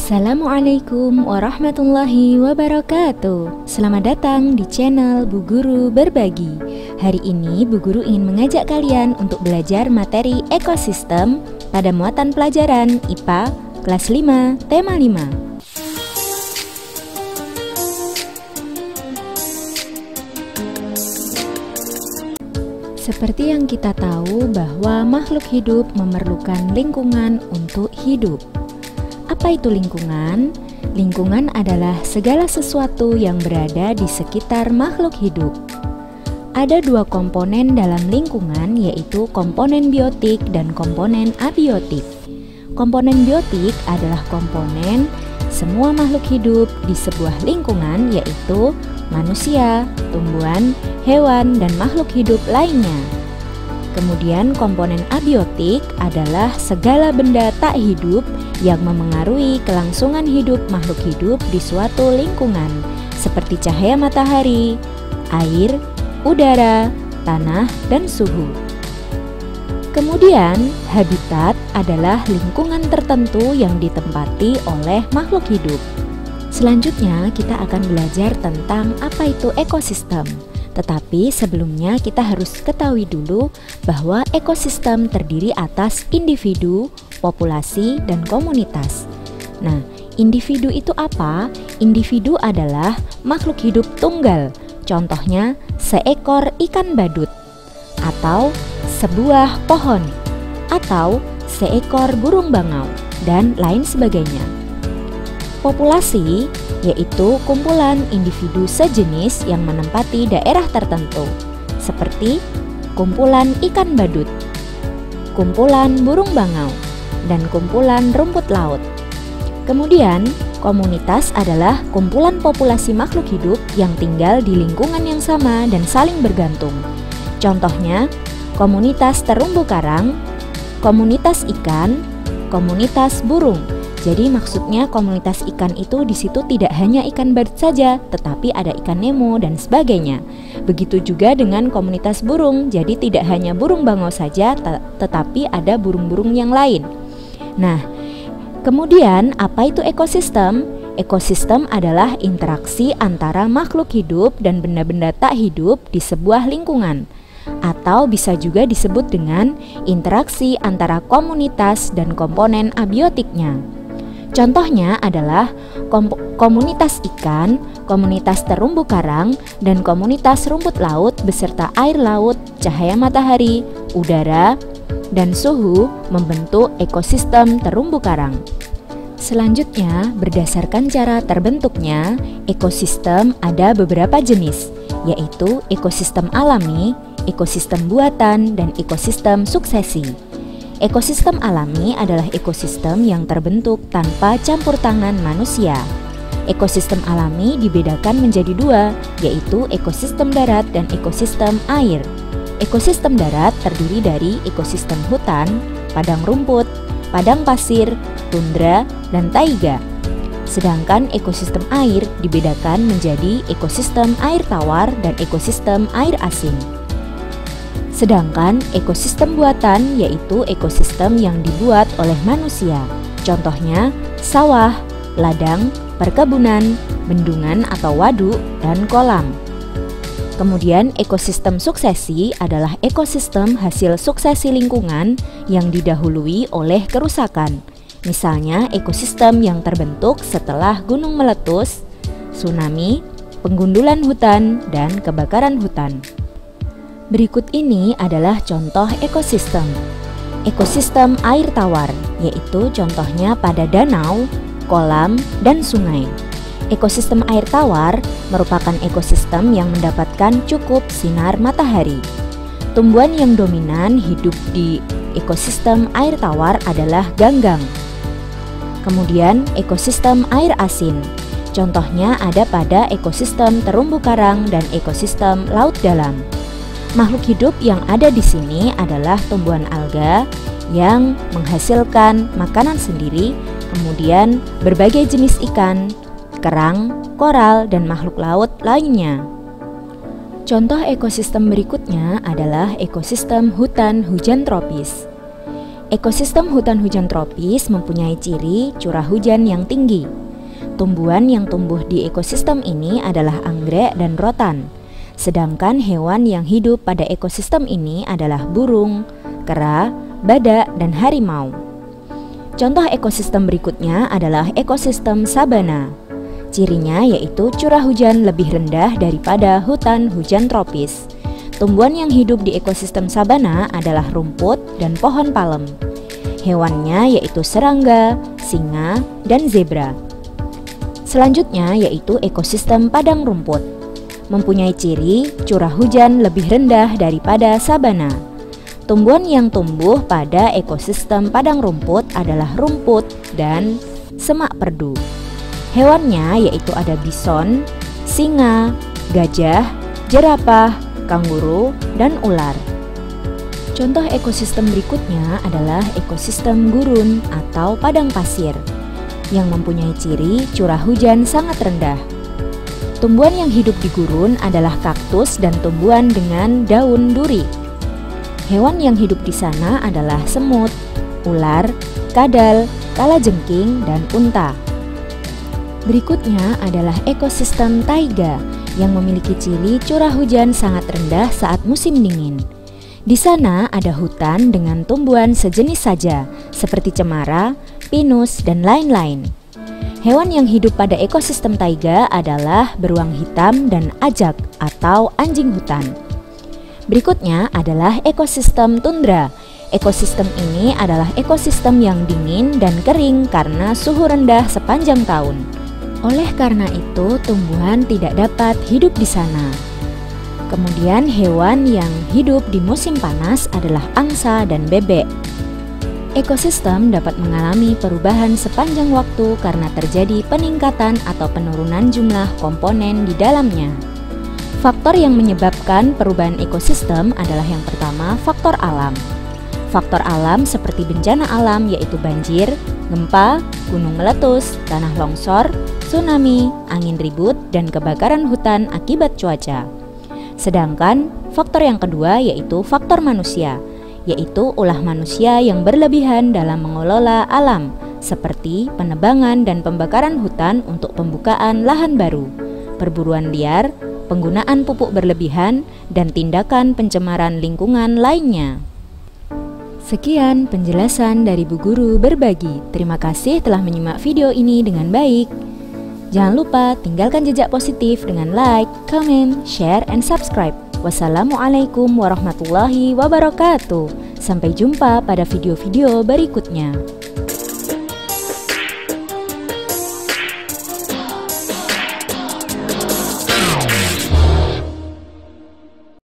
Assalamualaikum warahmatullahi wabarakatuh. Selamat datang di channel Bu Guru Berbagi. Hari ini Bu Guru ingin mengajak kalian untuk belajar materi ekosistem pada muatan pelajaran IPA kelas 5 tema 5. Seperti yang kita tahu bahwa makhluk hidup memerlukan lingkungan untuk hidup. Apa itu lingkungan? Lingkungan adalah segala sesuatu yang berada di sekitar makhluk hidup. Ada dua komponen dalam lingkungan, yaitu komponen biotik dan komponen abiotik. Komponen biotik adalah komponen semua makhluk hidup di sebuah lingkungan, yaitu manusia, tumbuhan, hewan, dan makhluk hidup lainnya. Kemudian komponen abiotik adalah segala benda tak hidup yang memengaruhi kelangsungan hidup makhluk hidup di suatu lingkungan, seperti cahaya matahari, air, udara, tanah, dan suhu. Kemudian habitat adalah lingkungan tertentu yang ditempati oleh makhluk hidup. Selanjutnya kita akan belajar tentang apa itu ekosistem. Tetapi sebelumnya kita harus ketahui dulu bahwa ekosistem terdiri atas individu, populasi, dan komunitas. Nah, individu itu apa? Individu adalah makhluk hidup tunggal. Contohnya seekor ikan badut, atau sebuah pohon, atau seekor burung bangau, dan lain sebagainya. Populasi yaitu kumpulan individu sejenis yang menempati daerah tertentu, seperti kumpulan ikan badut, kumpulan burung bangau, dan kumpulan rumput laut. Kemudian, komunitas adalah kumpulan populasi makhluk hidup yang tinggal di lingkungan yang sama dan saling bergantung. Contohnya, komunitas terumbu karang, komunitas ikan, komunitas burung. Jadi maksudnya komunitas ikan itu di situ tidak hanya ikan badut saja, tetapi ada ikan Nemo dan sebagainya. Begitu juga dengan komunitas burung, jadi tidak hanya burung bangau saja, tetapi ada burung-burung yang lain. Nah, kemudian apa itu ekosistem? Ekosistem adalah interaksi antara makhluk hidup dan benda-benda tak hidup di sebuah lingkungan, atau bisa juga disebut dengan interaksi antara komunitas dan komponen abiotiknya. Contohnya adalah komunitas ikan, komunitas terumbu karang, dan komunitas rumput laut beserta air laut, cahaya matahari, udara, dan suhu membentuk ekosistem terumbu karang. Selanjutnya, berdasarkan cara terbentuknya, ekosistem ada beberapa jenis, yaitu ekosistem alami, ekosistem buatan, dan ekosistem suksesi. Ekosistem alami adalah ekosistem yang terbentuk tanpa campur tangan manusia. Ekosistem alami dibedakan menjadi dua, yaitu ekosistem darat dan ekosistem air. Ekosistem darat terdiri dari ekosistem hutan, padang rumput, padang pasir, tundra, dan taiga. Sedangkan ekosistem air dibedakan menjadi ekosistem air tawar dan ekosistem air asin. Sedangkan ekosistem buatan yaitu ekosistem yang dibuat oleh manusia. Contohnya sawah, ladang, perkebunan, bendungan atau waduk, dan kolam. Kemudian ekosistem suksesi adalah ekosistem hasil suksesi lingkungan yang didahului oleh kerusakan. Misalnya ekosistem yang terbentuk setelah gunung meletus, tsunami, penggundulan hutan, dan kebakaran hutan. Berikut ini adalah contoh ekosistem. Ekosistem air tawar, yaitu contohnya pada danau, kolam, dan sungai. Ekosistem air tawar merupakan ekosistem yang mendapatkan cukup sinar matahari. Tumbuhan yang dominan hidup di ekosistem air tawar adalah ganggang. Kemudian ekosistem air asin. Contohnya ada pada ekosistem terumbu karang dan ekosistem laut dalam. Makhluk hidup yang ada di sini adalah tumbuhan alga yang menghasilkan makanan sendiri, kemudian berbagai jenis ikan, kerang, koral, dan makhluk laut lainnya. Contoh ekosistem berikutnya adalah ekosistem hutan hujan tropis. Ekosistem hutan hujan tropis mempunyai ciri curah hujan yang tinggi. Tumbuhan yang tumbuh di ekosistem ini adalah anggrek dan rotan. Sedangkan hewan yang hidup pada ekosistem ini adalah burung, kera, badak, dan harimau. Contoh ekosistem berikutnya adalah ekosistem sabana. Cirinya yaitu curah hujan lebih rendah daripada hutan hujan tropis. Tumbuhan yang hidup di ekosistem sabana adalah rumput dan pohon palem. Hewannya yaitu serangga, singa, dan zebra. Selanjutnya yaitu ekosistem padang rumput. Mempunyai ciri curah hujan lebih rendah daripada sabana. Tumbuhan yang tumbuh pada ekosistem padang rumput adalah rumput dan semak perdu. Hewannya yaitu ada bison, singa, gajah, jerapah, kanguru, dan ular. Contoh ekosistem berikutnya adalah ekosistem gurun atau padang pasir yang mempunyai ciri curah hujan sangat rendah. Tumbuhan yang hidup di gurun adalah kaktus dan tumbuhan dengan daun duri. Hewan yang hidup di sana adalah semut, ular, kadal, kalajengking, dan unta. Berikutnya adalah ekosistem taiga yang memiliki ciri curah hujan sangat rendah saat musim dingin. Di sana ada hutan dengan tumbuhan sejenis saja, seperti cemara, pinus, dan lain-lain. Hewan yang hidup pada ekosistem taiga adalah beruang hitam dan ajak atau anjing hutan. Berikutnya adalah ekosistem tundra. Ekosistem ini adalah ekosistem yang dingin dan kering karena suhu rendah sepanjang tahun. Oleh karena itu, tumbuhan tidak dapat hidup di sana. Kemudian hewan yang hidup di musim panas adalah angsa dan bebek. Ekosistem dapat mengalami perubahan sepanjang waktu karena terjadi peningkatan atau penurunan jumlah komponen di dalamnya. Faktor yang menyebabkan perubahan ekosistem adalah yang pertama, faktor alam. Faktor alam seperti bencana alam yaitu banjir, gempa, gunung meletus, tanah longsor, tsunami, angin ribut, dan kebakaran hutan akibat cuaca. Sedangkan faktor yang kedua yaitu faktor manusia, yaitu ulah manusia yang berlebihan dalam mengelola alam, seperti penebangan dan pembakaran hutan untuk pembukaan lahan baru, perburuan liar, penggunaan pupuk berlebihan, dan tindakan pencemaran lingkungan lainnya. Sekian penjelasan dari Bu Guru Berbagi. Terima kasih telah menyimak video ini dengan baik. Jangan lupa tinggalkan jejak positif dengan like, comment, share, and subscribe. Wassalamualaikum warahmatullahi wabarakatuh. Sampai jumpa pada video-video berikutnya.